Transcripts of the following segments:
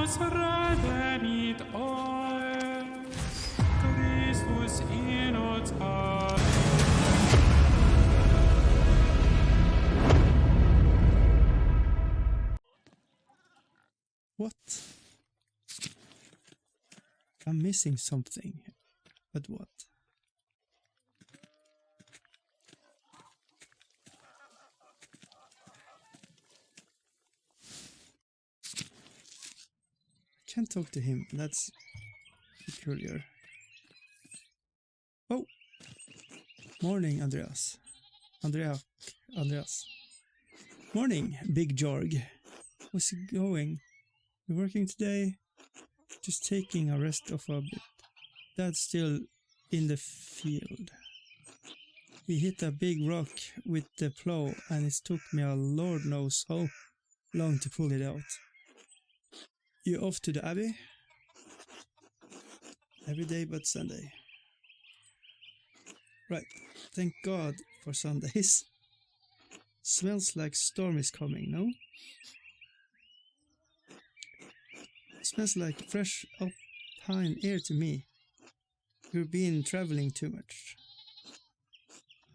Christus redemit oes, Christus in ots habet. What? I'm missing something. But what? I can't talk to him. That's peculiar. Oh! Morning, Andreas. Andreas. Morning, Big Jorg. How's it going? You working today? Just taking a rest of a bit. Dad's still in the field. We hit a big rock with the plow and it took me a lord knows how long to pull it out. You off to the Abbey? Every day but Sunday. Right, thank God for Sundays. Smells like storm is coming, no? Smells like fresh alpine air to me. You've been traveling too much.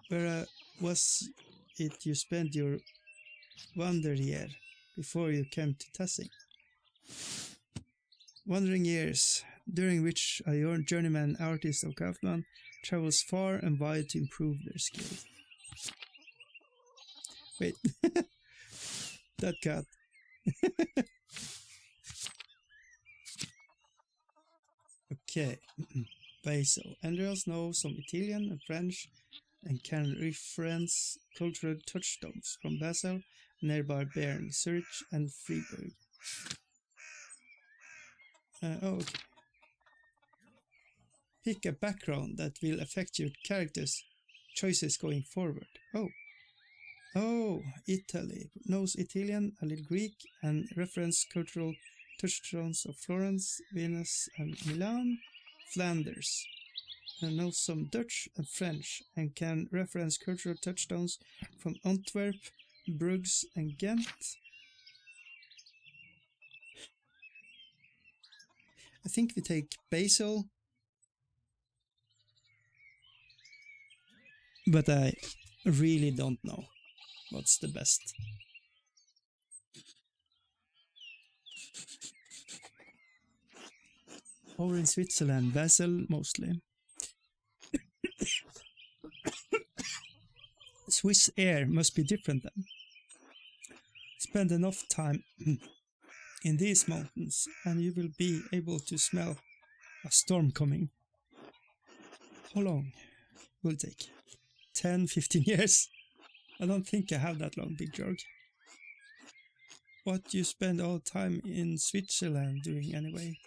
Where was it you spent your wander year before you came to Tassing? Wandering years, during which a journeyman artist or craftsman travels far and wide to improve their skills. Wait, that cat. Okay, Basil. Andreas knows some Italian and French and can reference cultural touchstones from Basel, nearby Bern, Zurich and Freiburg. Okay. Pick a background that will affect your character's choices going forward. Oh, Italy. Knows Italian, a little Greek, and reference cultural touchstones of Florence, Venice, and Milan. Flanders. And knows some Dutch and French, and can reference cultural touchstones from Antwerp, Bruges, and Ghent. I think we take Basil, but I really don't know what's the best. Over in Switzerland, Basel mostly. Swiss air must be different then. Spend enough time in these mountains and you will be able to smell a storm coming. How long will it take? 10, 15 years? I don't think I have that long, Big Jorg. What do you spend all time in Switzerland doing anyway?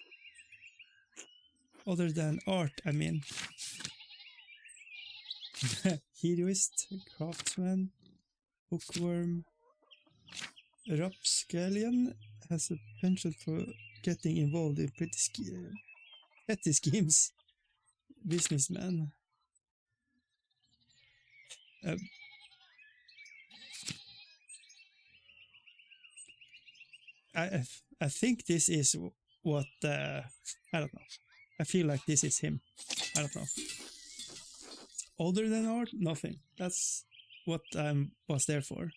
Other than art, I mean. Hedonist, craftsman, bookworm, rapscallion has a penchant for getting involved in petty schemes. Businessman. I think this is what I don't know. I feel like this is him. I don't know. Other than art, nothing. That's what I was there for.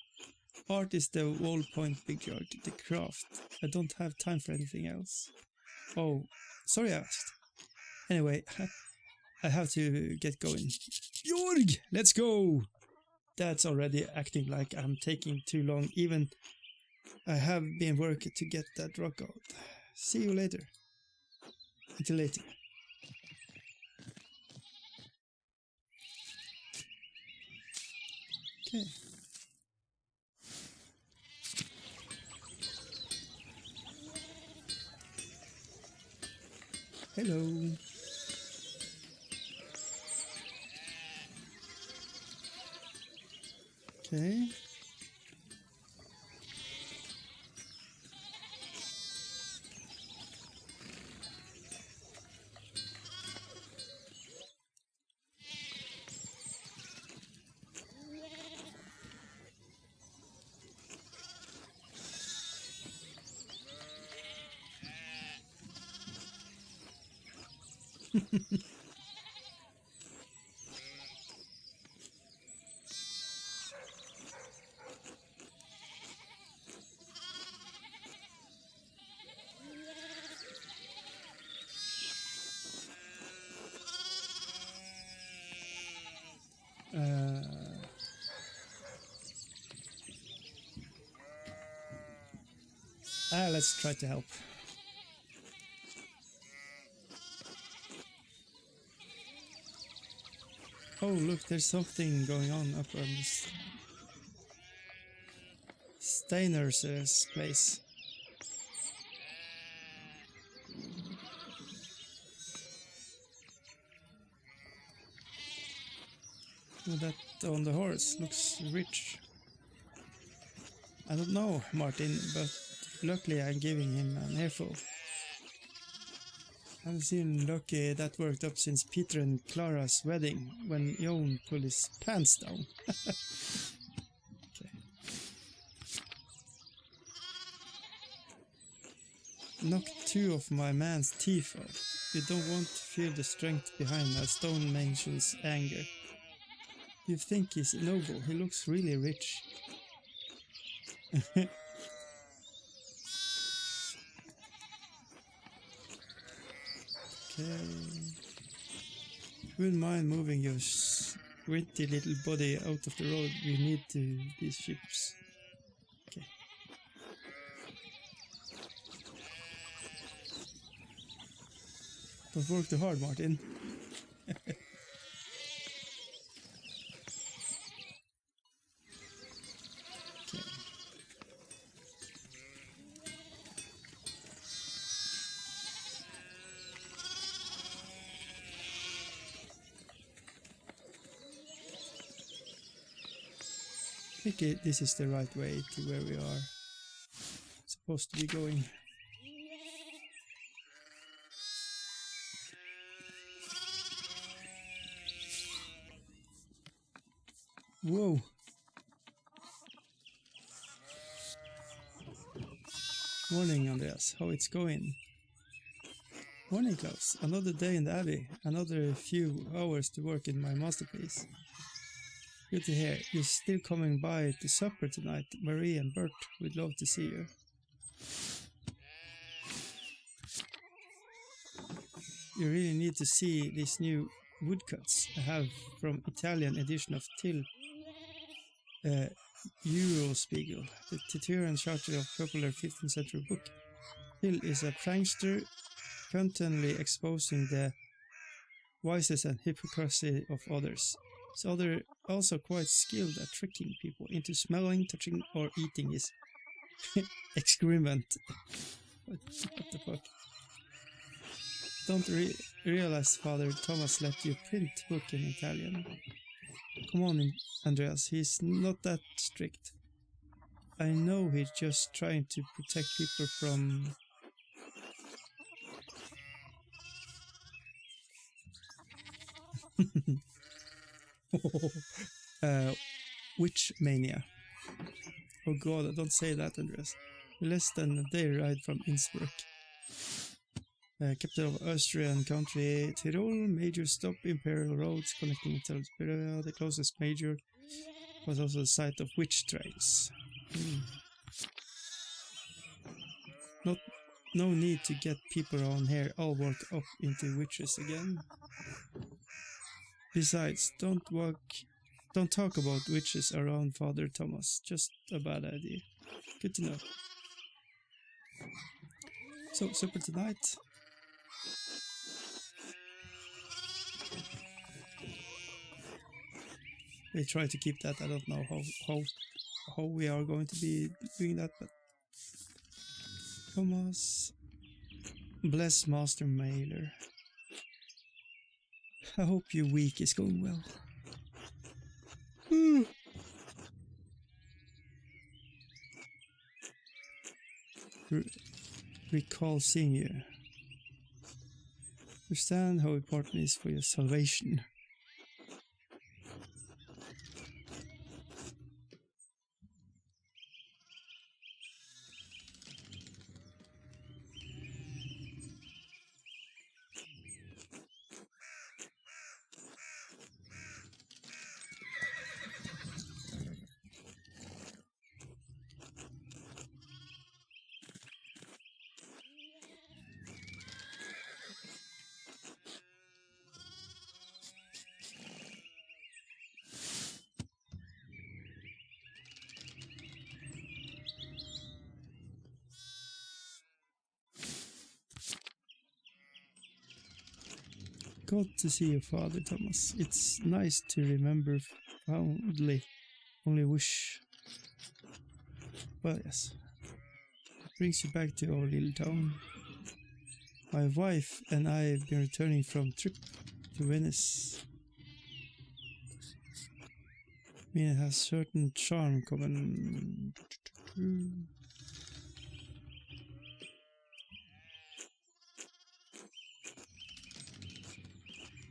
Art is the whole point, Big Jorg. The craft. I don't have time for anything else. Oh, sorry I asked. Anyway, I have to get going. Jorg, let's go! Dad's already acting like I'm taking too long. Even I have been working to get that rock out. See you later. Until later. Okay. Hello. Okay. Let's try to help. Oh, look, there's something going on up on this Steiner's place. Oh, that on the horse looks rich. I don't know, Martin, but luckily I'm giving him an earful. I haven't seen Lucky that worked up since Peter and Clara's wedding, when Jon pulled his pants down. Okay. Knocked 2 of my man's teeth off. You don't want to feel the strength behind a stone man's anger. You think he's noble, he looks really rich. Okay. Wouldn't mind moving your squinty little body out of the road. We need these ships. Okay. Don't work too hard, Martin. I think this is the right way to where we are supposed to be going. Whoa! Morning, Andreas. How it's going? Morning, Klaus. Another day in the Abbey. Another few hours to work in my masterpiece. Good to hear. You're still coming by to supper tonight. Marie and Bert would love to see you. You really need to see these new woodcuts I have from Italian edition of Till Eurospiegel, the Titurian charter of popular 15th century book. Till is a prankster constantly exposing the vices and hypocrisy of others. So they're also quite skilled at tricking people into smelling, touching, or eating his excrement. What the fuck? Don't realize Father Thomas let you print book in Italian. Come on, Andreas, he's not that strict. I know he's just trying to protect people from... witch mania. Oh god, don't say that, Andreas. Less than a day ride from Innsbruck. Capital of Austrian country, Tyrol, major stop, imperial roads connecting to Bavaria. The closest major was also the site of witch trails. No need to get people around here all worked up into witches again. Besides, don't talk about witches around Father Thomas. Just a bad idea. Good to know. So, supper tonight. We try to keep that. I don't know how we are going to be doing that, but Thomas, bless Master Maler. I hope your week is going well. Recall seeing you. Understand how important it is for your salvation. God to see your father, Thomas. It's nice to remember fondly. Only wish... Well, yes. Brings you back to our little town. My wife and I have been returning from trip to Venice. I mean, it has certain charm common...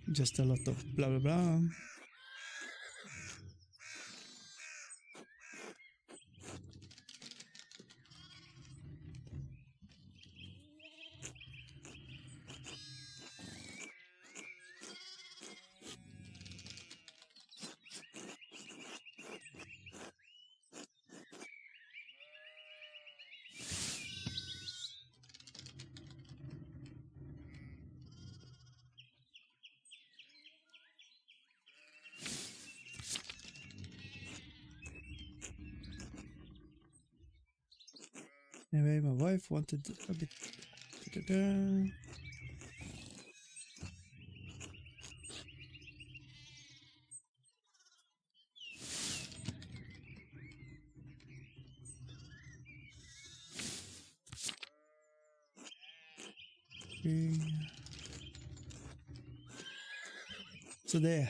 Just a lot of blah blah blah. Anyway, my wife wanted a bit... Okay. So there,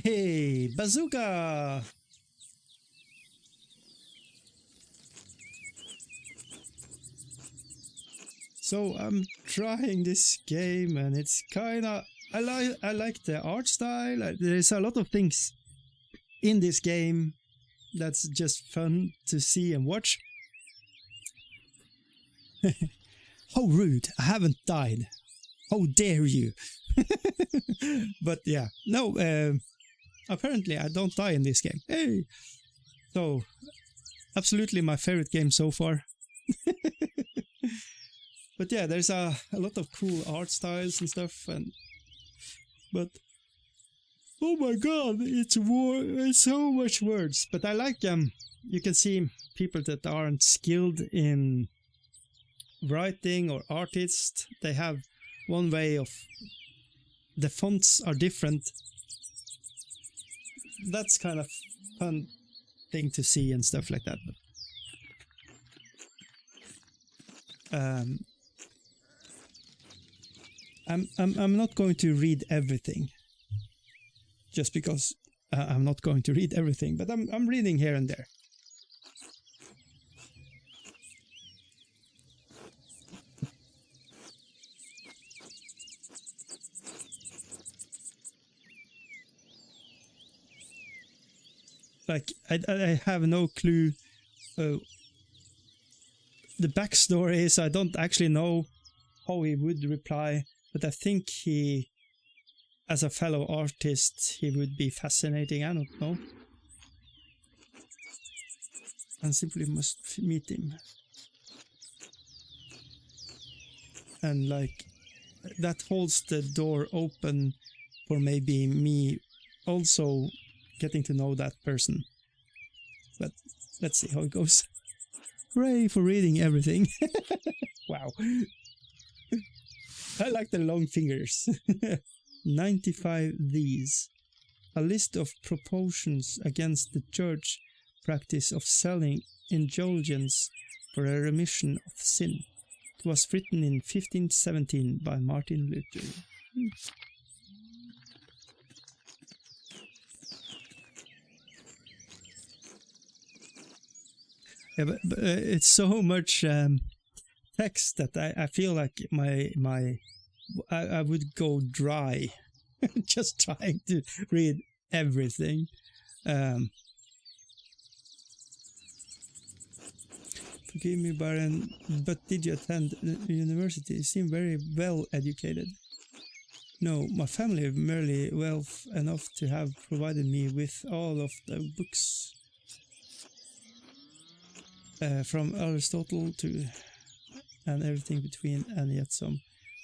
hey, bazooka! So I'm trying this game and it's kinda... I like the art style. There's a lot of things in this game that's just fun to see and watch. How rude, I haven't died. How dare you? But yeah, no, apparently I don't die in this game. Hey! So, absolutely my favorite game so far. But yeah, there's a lot of cool art styles and stuff, but oh my god, it's so much words. But I like you can see people that aren't skilled in writing or artists, they have one way of... The fonts are different. That's kind of fun thing to see and stuff like that. I'm not going to read everything. Just because I'm not going to read everything, but I'm reading here and there. Like I have no clue. The backstory is I don't actually know how he would reply, but I think he, as a fellow artist, he would be fascinating. I don't know. And simply must meet him. And like that holds the door open for maybe me also getting to know that person. But let's see how it goes. Hooray for reading everything. Wow. I like the long fingers. 95 these. A list of propositions against the church practice of selling indulgence for a remission of sin. It was written in 1517 by Martin Luther. Yeah, but it's so much text that I feel like I would go dry just trying to read everything. Forgive me, Baron, but did you attend the university? You seem very well educated. No, my family merely wealth enough to have provided me with all of the books. From Aristotle to and everything between, and yet some.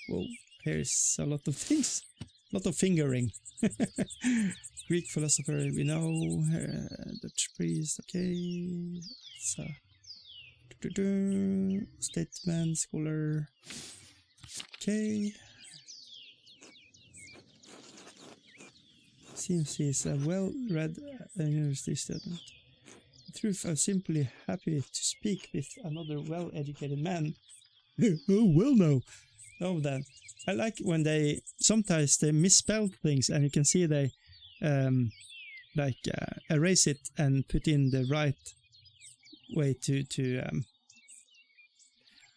Whoa, here's a lot of things, a lot of fingering. Greek philosopher we know, Dutch priest, okay. Statesman, scholar, okay. Seems he's a well-read university student. Truth, I'm simply happy to speak with another well-educated man. Oh, well now. Oh, that. I like when they, sometimes they misspell things and you can see they erase it and put in the right way to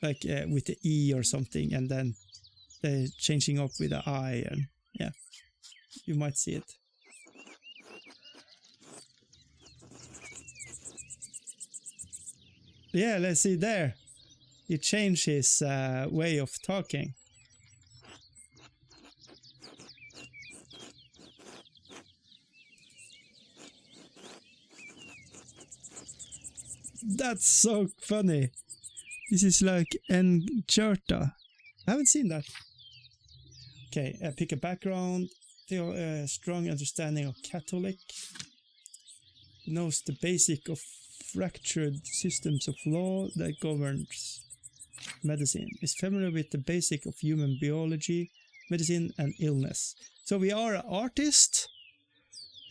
with the E or something, and then they're changing up with the I, and yeah, you might see it. Yeah, let's see there. He changed his way of talking. That's so funny. This is like Encarta. I haven't seen that. Okay, pick a background. Strong understanding of Catholic. Knows the basic of fractured systems of law that governs medicine. Is familiar with the basic of human biology, medicine, and illness. So we are an artist.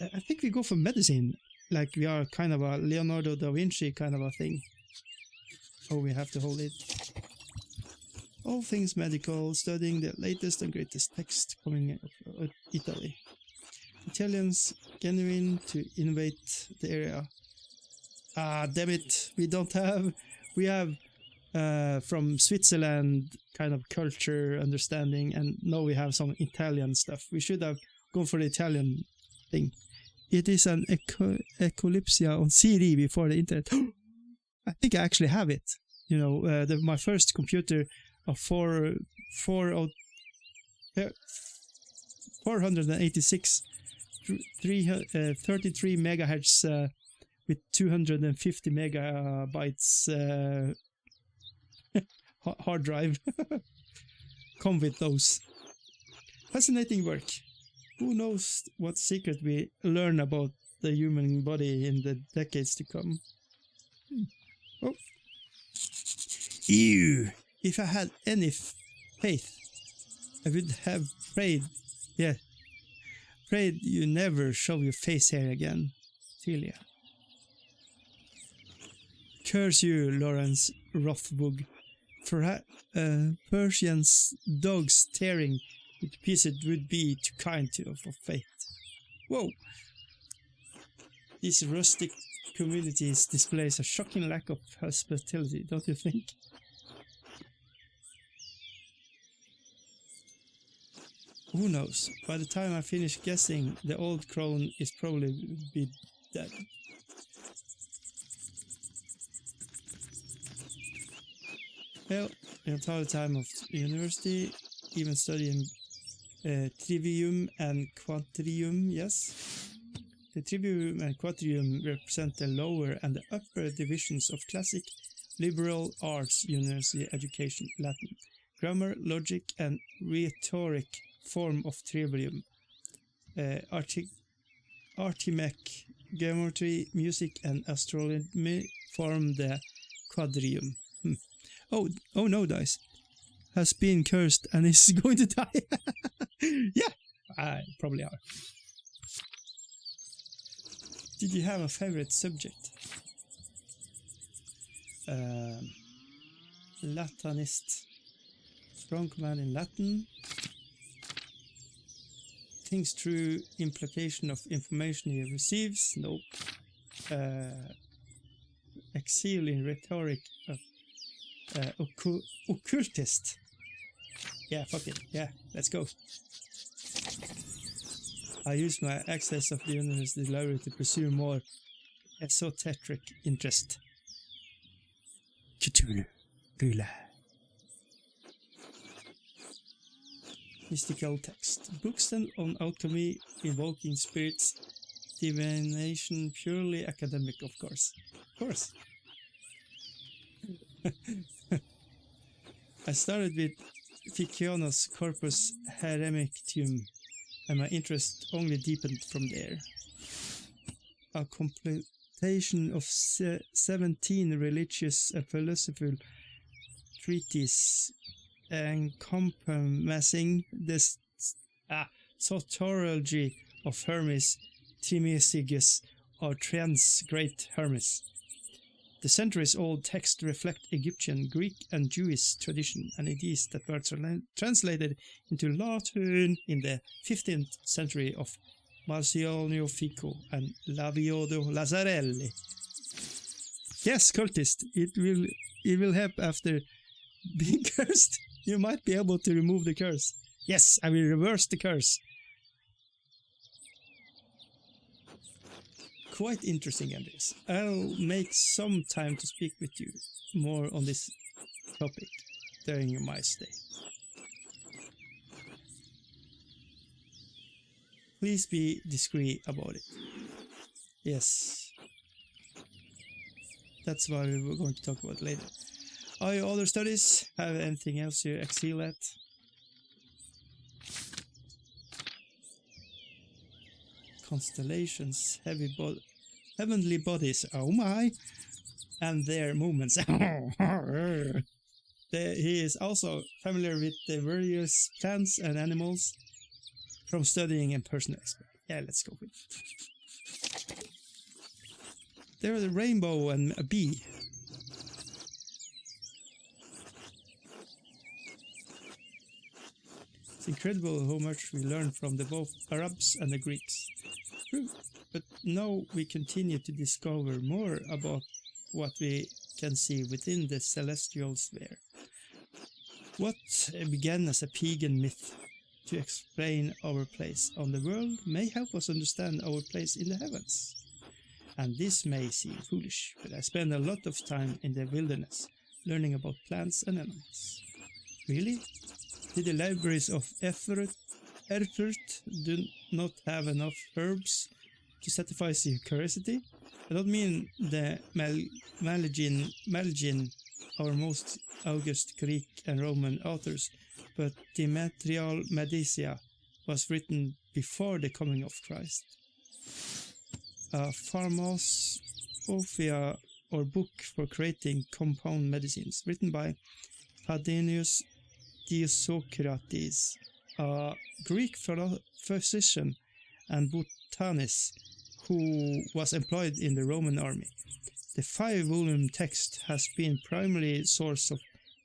I think we go for medicine. Like we are kind of a Leonardo da Vinci kind of a thing. Oh, we have to hold it. All things medical, studying the latest and greatest text coming out of Italy. Italians genuine to innovate the area. Ah, damn it. We don't have... We have from Switzerland kind of culture understanding, and now we have some Italian stuff. We should have gone for the Italian thing. It is an Ecolypsia on CD before the internet. I think I actually have it. You know, my first computer of 486, 33 megahertz with 250 megabytes hard drive. Come with those. Fascinating work. Who knows what secret we learn about the human body in the decades to come. Oh. Ew. If I had any faith, I would have prayed. Yeah. Prayed you never show your face here again. Celia. Curse you, Lawrence Rothbug. For Persian's dogs tearing With the piece it would be too kind to for fate. Whoa! These rustic communities displays a shocking lack of hospitality, don't you think? Who knows? By the time I finish guessing, the old crone is probably be dead. Well, the entire time of university, even studying trivium and quadrium, yes. The trivium and quadrium represent the lower and the upper divisions of classic liberal arts university education, Latin, grammar, logic, and rhetoric form of trivium, arithmetic, geometry, music, and astronomy form the quadrium. Oh no, dice has been cursed and is going to die. Yeah, I probably are. Did you have a favorite subject? Latinist. Strong command in Latin. Thinks through implication of information he receives. Nope. Excel in rhetoric. Occultist. Yeah, fuck it. Yeah, let's go. I use my access of the university library to pursue more esoteric interest. Cthulhu. Rula. Mystical text. Books on alchemy, invoking spirits, divination, purely academic, of course. Of course. I started with Fictionus Corpus Heremictium, and my interest only deepened from there. A completion of 17 religious and philosophical treatises encompassing the soteriology of Hermes Trismegistus, or Trian's great Hermes. The centuries-old texts reflect Egyptian, Greek, and Jewish tradition and ideas that were translated into Latin in the 15th century of Marcionio Fico and Laviodo Lazzarelli. Yes, cultist, it will help after being cursed. You might be able to remove the curse. Yes, I will reverse the curse. Quite interesting, Andreas. I'll make some time to speak with you more on this topic during my stay. Please be discreet about it. Yes. That's what we were going to talk about later. Are your other studies? Have anything else you excel at? Constellations, heavenly bodies, oh my, and their movements. He is also familiar with the various plants and animals from studying and personal experience. Yeah, let's go with it. There's a rainbow and a bee. It's incredible how much we learn from both Arabs and the Greeks. True, but now we continue to discover more about what we can see within the celestial sphere. What began as a pagan myth to explain our place on the world may help us understand our place in the heavens. And this may seem foolish, but I spend a lot of time in the wilderness learning about plants and animals. Really? Did the libraries of Erfurt do not have enough herbs to satisfy your curiosity? I don't mean the Malgin, our most august Greek and Roman authors, but the material Medicea was written before the coming of Christ. A pharmacopoeia or book for creating compound medicines, written by Padenius Dioscorides, a Greek physician and botanist who was employed in the Roman army. The 5-volume text has been primary source of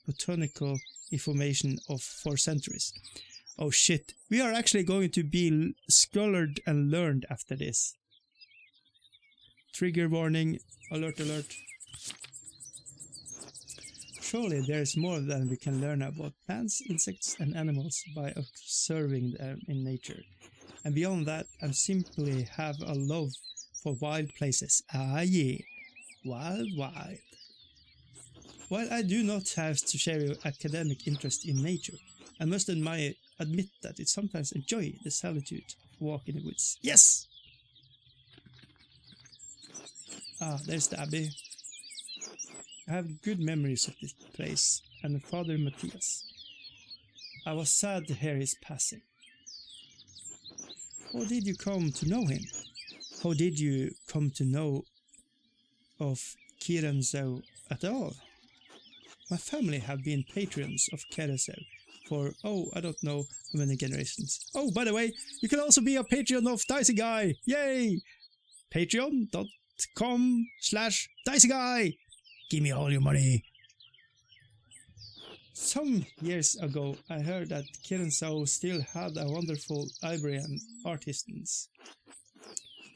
botanical information for centuries. Oh shit, we are actually going to be scholared and learned after this. Trigger warning, alert alert. Surely there is more than we can learn about plants, insects and animals by observing them in nature. And beyond that, I simply have a love for wild places. Ah yeah, wild. While I do not have to share your academic interest in nature, I must admit that it sometimes enjoy the solitude of walk in the woods. Yes! Ah, there's the abbey. I have good memories of this place and Father Matthias. I was sad to hear his passing. How did you come to know him? How did you come to know of Kiranzau at all? My family have been patrons of Kiranzau for, I don't know how many generations. Oh, by the way, you can also be a patron of DiCEYGUY! Yay! Patreon.com/DiCEYGUY! Give me all your money! Some years ago, I heard that Kiranzau still had a wonderful library and artisans.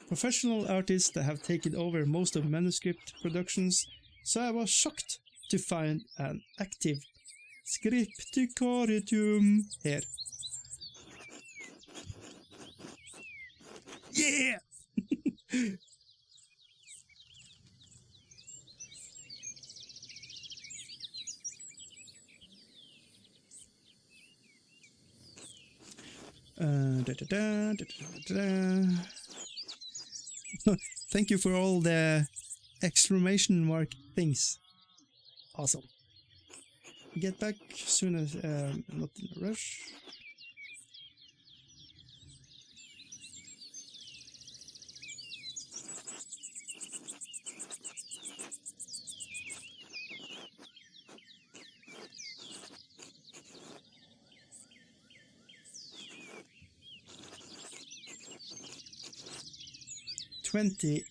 Professional artists that have taken over most of manuscript productions, so I was shocked to find an active scripticaritum here. Yeah! Thank you for all the exclamation mark things. Awesome. Get back soon as not in a rush.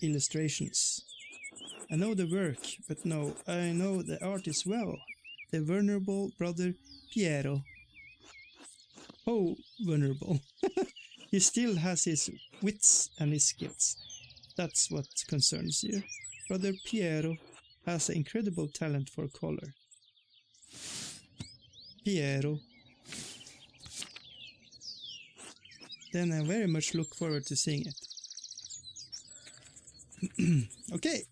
Illustrations. I know the work, but no, I know the artist well. The venerable brother Piero. Oh, venerable. He still has his wits and his skills. That's what concerns you. Brother Piero has an incredible talent for color. Piero. Then I very much look forward to seeing it. Okay,